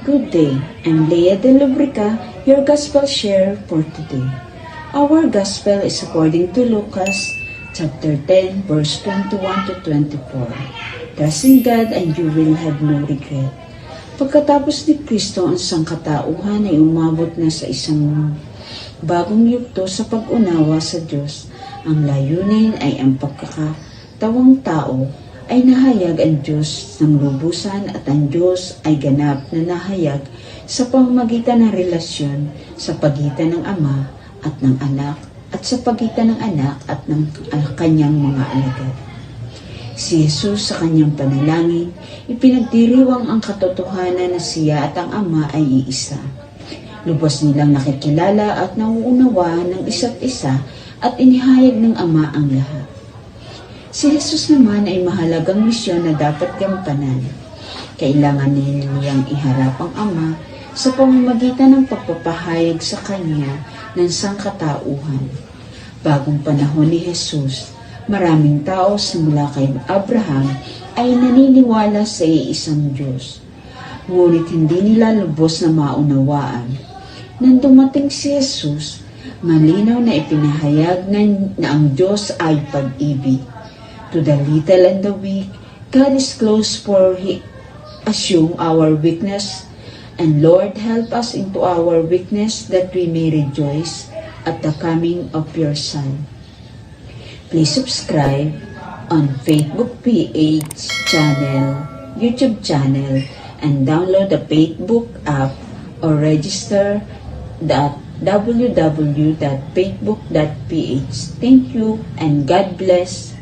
Good day, I'm Leah De Lubrica, your Gospel Share for today. Our Gospel is according to Lucas chapter 10, verse 21 to 24. Trust in God and you will have no regret. Pagkatapos ni Kristo ang sangkatauhan ay umabot na sa isang bagong yugto sa pag-unawa sa Diyos. Ang layunin ay ang pagkakatawang tao ay nahayag ang Diyos ng lubusan at ang Diyos ay ganap na nahayag sa pamamagitan ng relasyon sa pagitan ng Ama at ng Anak at sa pagitan ng Anak at ng kanyang mga alagad. Si Jesus sa kanyang panalangin, ipinagdiriwang ang katotohanan na siya at ang Ama ay iisa. Lubos nilang nakikilala at nauunawaan ng isa't isa at inihayag ng Ama ang lahat. Si Jesus naman ay mahalagang misyon na dapat gampanan. Kailangan niyang iharap ang Ama sa pamamagitan ng pagpapahayag sa Kanya ng sangkatauhan. Bagong panahon ni Jesus, maraming tao simula kay Abraham ay naniniwala sa iisang Diyos. Ngunit hindi nila lubos na maunawaan. Nang dumating si Jesus, malinaw na ipinahayag na ang Diyos ay pag-ibig. To the little and the weak, God is close for He assume our weakness. And Lord, help us into our weakness that we may rejoice at the coming of your Son. Please subscribe on Facebook PH channel, YouTube channel, and download the Facebook app or register at www.facebook.ph. Thank you and God bless.